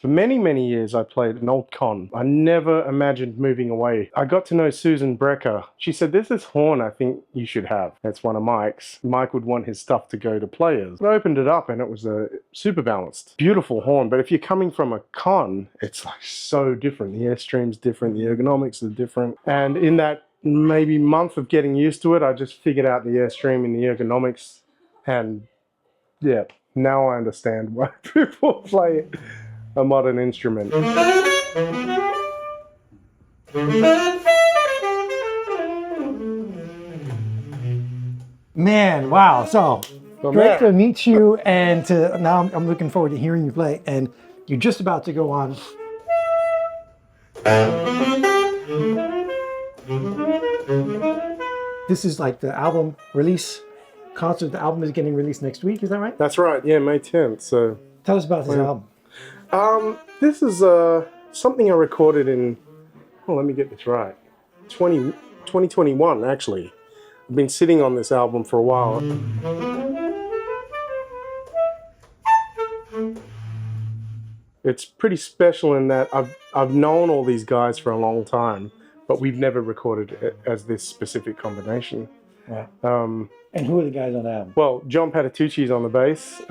For many, many years, I played an old con. I never imagined moving away. I got to know Susan Brecker. She said, there's this horn I think you should have. That's one of Mike's. Mike would want his stuff to go to players. I opened it up and it was a super balanced, beautiful horn. But if you're coming from a con, it's like so different. The airstream's different, the ergonomics are different. And in that maybe month of getting used to it, I just figured out the airstream and the ergonomics. And yeah, now I understand why people play a modern instrument. Man, wow. So great to meet you, and now I'm looking forward to hearing you play. And you're just about to go on. This is like the album release concert. The album is getting released next week, is that right? That's right, yeah, May 10th. So tell us about this album. This is something I recorded in, let me get this right, 2021 actually. I've been sitting on this album for a while. It's pretty special in that I've known all these guys for a long time, but we've never recorded it as this specific combination. Yeah. And who are the guys on the album? Well, John Patitucci's on the bass.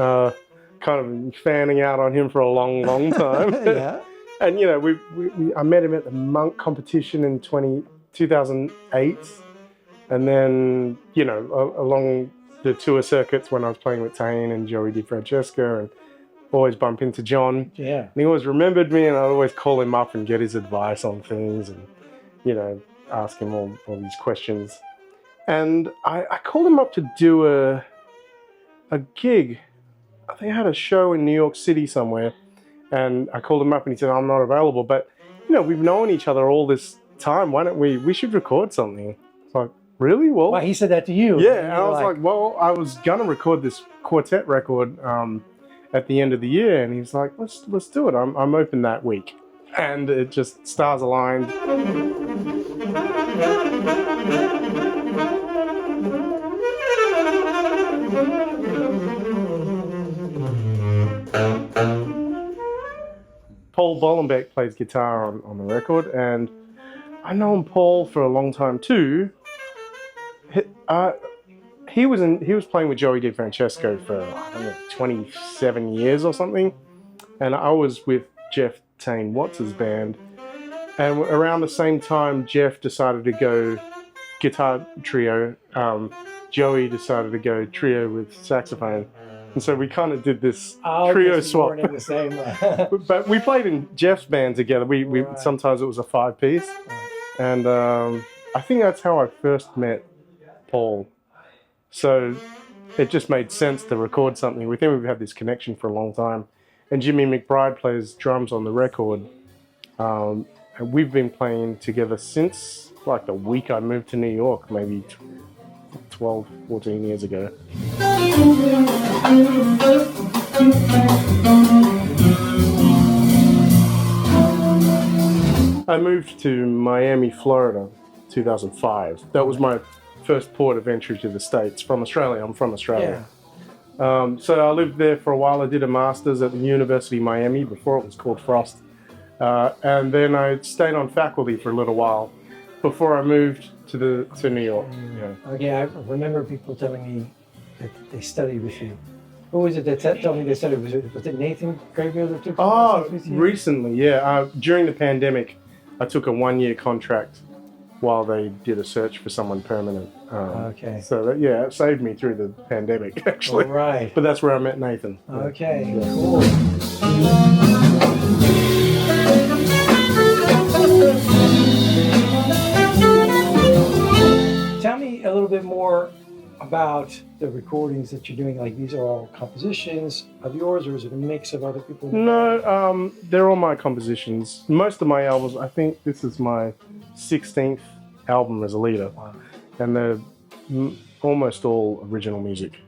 Kind of fanning out on him for a long time. Yeah. And you know, I met him at the Monk competition in 2008, and then you know along the tour circuits when I was playing with Tane and Joey DiFrancesca, and always bump into John. Yeah. And he always remembered me, and I'd always call him up and get his advice on things, and you know, ask him all these questions. And I called him up to do a gig. I think I had a show in New York City somewhere, and I called him up and he said, I'm not available, but you know, we've known each other all this time. Why don't we should record something. It's like, really? Well, wow, he said that to you. Yeah, and I was like, well, I was gonna record this quartet record at the end of the year, and he's like, let's do it. I'm open that week. And it just stars aligned. Paul Bollenbeck plays guitar on the record, and I've known Paul for a long time too. He was playing with Joey DiFrancesco for I don't know 27 years or something, and I was with Jeff Tane Watts' band, and around the same time Jeff decided to go guitar trio. Joey decided to go trio with saxophone. And so we kind of did this trio swap. The same. But we played in Jeff's band together. We right. Sometimes it was a 5-piece. Right. And I think that's how I first met Paul. So it just made sense to record something with him. We've had this connection for a long time. And Jimmy McBride plays drums on the record. And we've been playing together since like the week I moved to New York, maybe 12, 14 years ago. I moved to Miami, Florida, 2005. That was my first port of entry to the States from Australia. I'm from Australia. Yeah. So I lived there for a while. I did a master's at the University of Miami before it was called Frost. And then I stayed on faculty for a little while before I moved to New York. Yeah. Okay, I remember people telling me that they studied with you. Who was it that told me they studied with you? Was it Nathan Grayfield that took with you? Recently, yeah. During the pandemic, I took a 1-year contract while they did a search for someone permanent. Okay. So that, yeah, it saved me through the pandemic, actually. All right. But that's where I met Nathan. Okay, yeah. Cool. Tell me a little bit more about the recordings that you're doing. Like, these are all compositions of yours, or is it a mix of other people? No, they're all my compositions. Most of my albums, I think this is my 16th album as a leader. Wow. And they're almost all original music.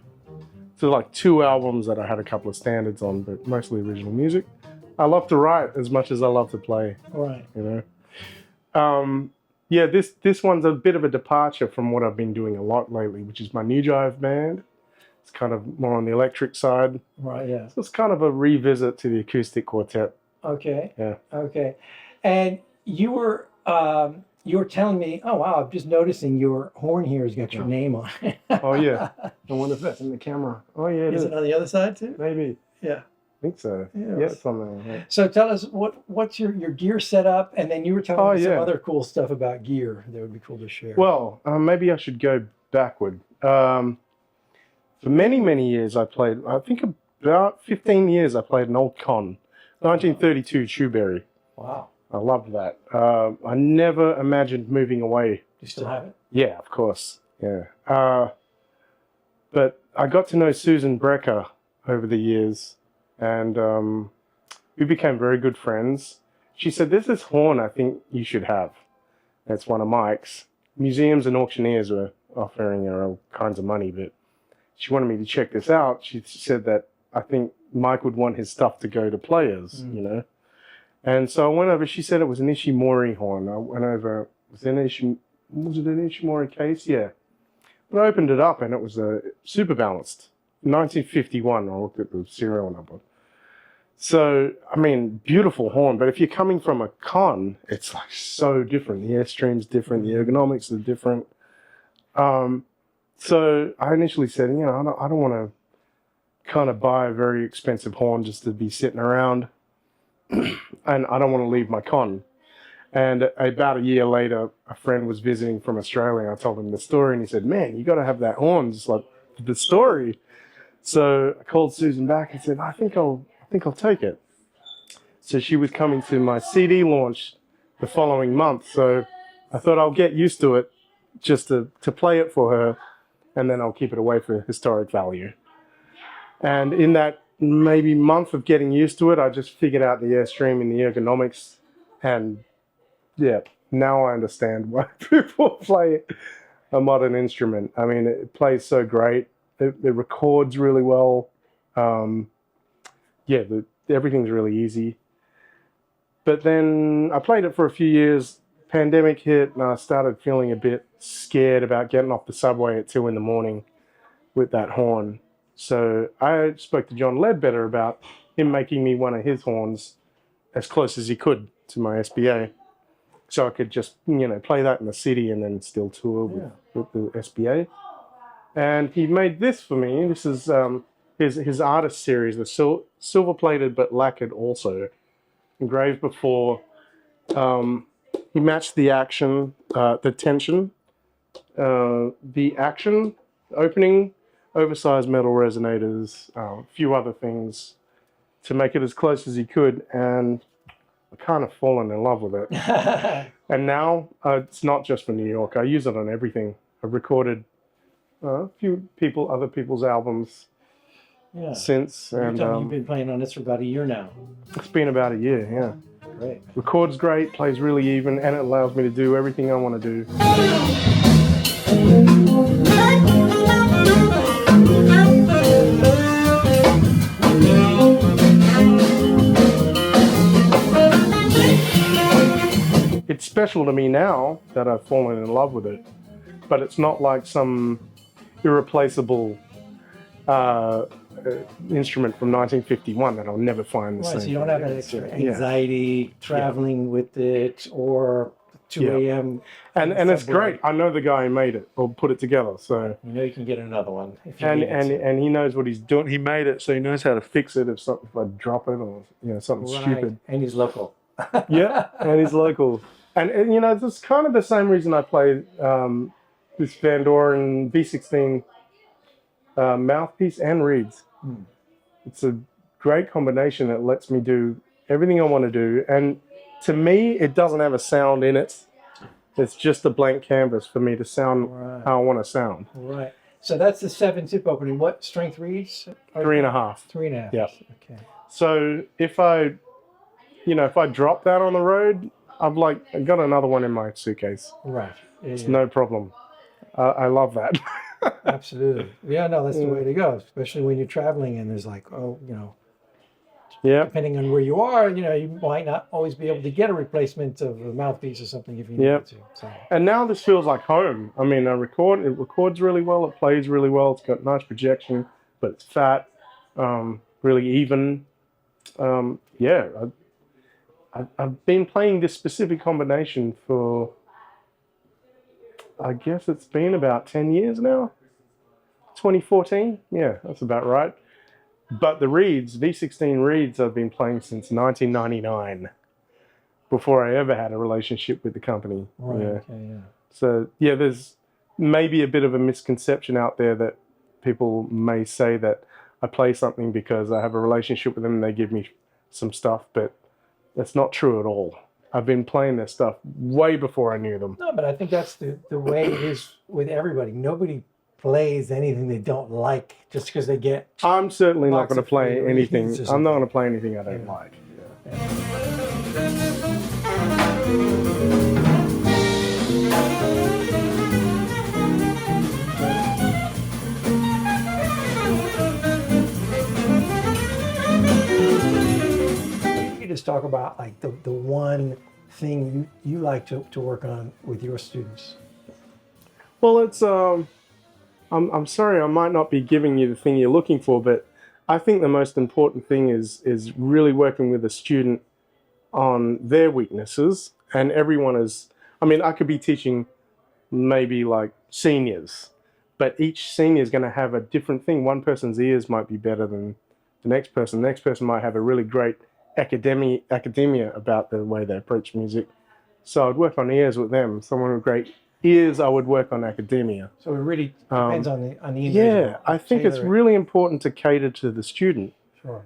So like 2 albums that I had a couple of standards on, but mostly original music. I love to write as much as I love to play. Right. You know? Yeah, this one's a bit of a departure from what I've been doing a lot lately, which is my New Jive band. It's kind of more on the electric side. Right, yeah. So it's kind of a revisit to the acoustic quartet Okay. Yeah. Okay. And you were telling me, oh wow, I'm just noticing your horn here has got your name on it. Oh yeah. I wonder if that's in the camera. Oh yeah, it Is is. it on the other side too? Maybe. Yeah. I think so. Yeah. Yeah, it's on there. Yeah. So tell us what's your gear setup, and then you were telling me some yeah. other cool stuff about gear that would be cool to share. Well, maybe I should go backward. For many, many years, I played, I think about 15 years, I played an old con, 1932 Shoeberry. Wow. I loved that. I never imagined moving away. You still have it? Yeah, of course. Yeah. But I got to know Susan Brecker over the years, and we became very good friends. She said, "There's this horn I think you should have." That's one of Mike's. Museums and auctioneers were offering her all kinds of money, but she wanted me to check this out. She said that I think Mike would want his stuff to go to players, you know. And so I went over. She said it was an Ishimori horn. I went over. Was it an Ishimori case? Yeah. But I opened it up and it was a super balanced. 1951. I looked at the serial number. So, I mean, beautiful horn. But if you're coming from a con, it's like so different. The airstream's different. The ergonomics are different. So I initially said, you know, I don't want to kind of buy a very expensive horn just to be sitting around. And I don't want to leave my con. And about a year later, a friend was visiting from Australia. I told him the story, and he said, "Man, you got to have that horn, just like the story." So I called Susan back and said, "I think I'll take it." So she was coming to my CD launch the following month. So I thought I'll get used to it, just to play it for her, and then I'll keep it away for historic value. And in that maybe month of getting used to it, I just figured out the airstream and the ergonomics, and yeah, now I understand why people play a modern instrument. I mean, it plays so great. It records really well. Yeah, everything's really easy. But then I played it for a few years. Pandemic hit, and I started feeling a bit scared about getting off the subway at 2 a.m. with that horn. So I spoke to John Ledbetter about him making me one of his horns as close as he could to my SBA. So I could just, you know, play that in the city and then still tour with the SBA. And he made this for me. This is his artist series, the silver-plated but lacquered also. Engraved before. He matched the action, the tension, the action, opening, oversized metal resonators, a few other things to make it as close as he could. And I kind of fallen in love with it. And now it's not just for New York. I use it on everything. I've recorded a few other people's albums since. And you've been playing on this for about a year now. It's been about a year, yeah. Great. Records great, plays really even, and it allows me to do everything I want to do. It's special to me now that I've fallen in love with it, but it's not like some irreplaceable instrument from 1951 that I'll never find the same. So you don't have that extra anxiety traveling with it, or 2 a.m. And it's great. I know the guy who made it or put it together, so you know you can get another one. If you and he knows what he's doing. He made it, so he knows how to fix it if I drop it or something stupid. And he's local. Yeah, and he's local. And it's kind of the same reason I play this Van Doren V16 mouthpiece and reeds. It's a great combination that lets me do everything I want to do. And to me, it doesn't have a sound in it. It's just a blank canvas for me to sound how I want to sound. Right. So that's the 7-zip opening. What strength reeds? 3.5. 3.5. Yeah. Okay. So if I drop that on the road, I've got another one in my suitcase. Right. It's no problem. I love that. Absolutely. Yeah, no, that's the way to go, especially when you're traveling and there's depending on where you are, you might not always be able to get a replacement of a mouthpiece or something if you need to. So. And now this feels like home. I mean, it records really well, it plays really well, it's got nice projection, but it's fat, really even. I've been playing this specific combination for, I guess it's been about 10 years now. 2014, yeah, that's about right. But the reeds, V16 reeds, I've been playing since 1999, before I ever had a relationship with the company. Right. Yeah. Okay, yeah. So yeah, there's maybe a bit of a misconception out there that people may say that I play something because I have a relationship with them and they give me some stuff, but that's not true at all. I've been playing their stuff way before I knew them. No, but I think that's the way it is with everybody. Nobody plays anything they don't like just because they get. I'm certainly not Box going to of play free anything. reeds or I'm not going something. to play anything I don't Yeah. like. Yeah. You just talk about like the one thing you like to work on with your students. Well, it's I'm sorry, I might not be giving you the thing you're looking for, but I think the most important thing is really working with a student on their weaknesses, and everyone is. I mean, I could be teaching maybe like seniors, but each senior is going to have a different thing. One person's ears might be better than the next person. The next person might have a really great academia about the way they approach music. So I'd work on ears with them. Someone with great ears, I would work on academia. So it really depends on the individual. Yeah, I think it's Tailor it. really important to cater to the student. Sure.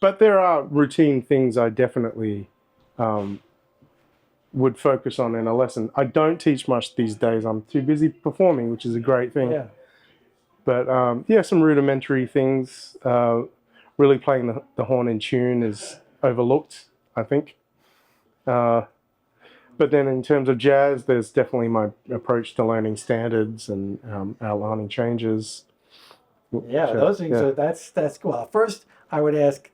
But there are routine things I definitely would focus on in a lesson. I don't teach much these days. I'm too busy performing, which is a great thing. Yeah. But yeah, some rudimentary things. Really playing the horn in tune is overlooked, I think. But then in terms of jazz, there's definitely my approach to learning standards and outlining changes. Yeah, those things. Yeah. So that's cool. First, I would ask,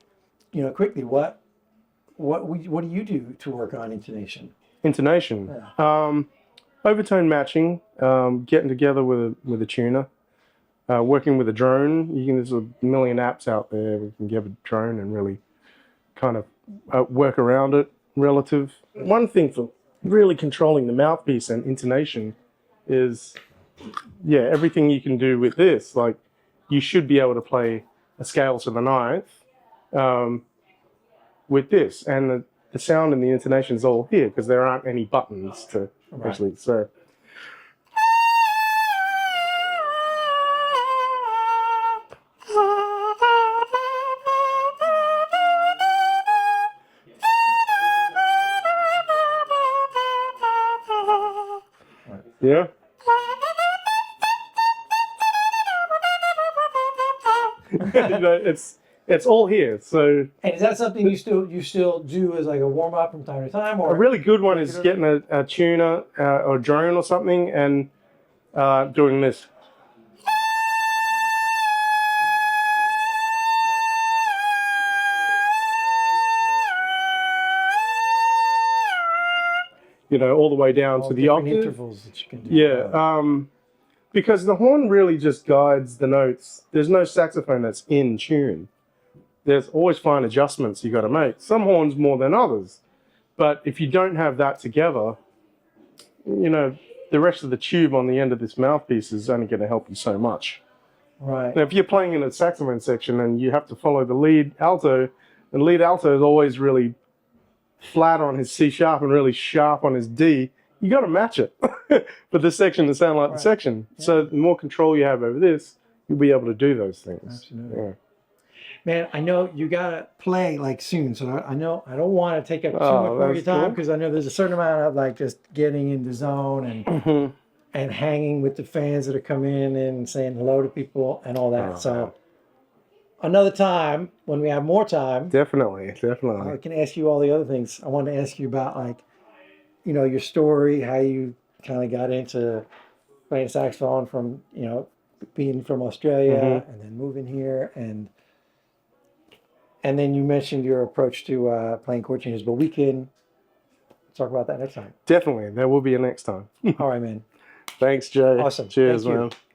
quickly, what do you do to work on intonation? Intonation. Yeah. Overtone matching, getting together with a tuner, working with a drone. There's a million apps out there. We can get a drone and really kind of work around it. Relative. One thing for really controlling the mouthpiece and intonation is, yeah, everything you can do with this. Like, you should be able to play a scale to the ninth with this, and the sound and the intonation is all here because there aren't any buttons to actually. So. Yeah. It's all here. So. And is that something you still do as like a warm up from time to time, or a really good one is getting a tuner or a drone or something and doing this. All the way down to the octave. intervals that you can do? Yeah, because the horn really just guides the notes. There's no saxophone that's in tune. There's always fine adjustments you got to make. Some horns more than others. But if you don't have that together, the rest of the tube on the end of this mouthpiece is only going to help you so much. Right. Now, if you're playing in a saxophone section and you have to follow the lead alto, and lead alto is always really flat on his C sharp and really sharp on his D, you got to match it for the section to sound like the section. Yeah. So the more control you have over this, you'll be able to do those things. Absolutely. Yeah. Man, I know you gotta play like soon, so I know I don't want to take up too much of your time because I know there's a certain amount of like just getting in the zone and and hanging with the fans that are coming in and saying hello to people and all that. So another time when we have more time, definitely. I can ask you all the other things. I wanted to ask you about like, your story, how you kind of got into playing saxophone from being from Australia and then moving here and then you mentioned your approach to playing chord changes, but we can talk about that next time. Definitely. There will be a next time. All right, man. Thanks, Jay. Awesome. Cheers, Thank you. man.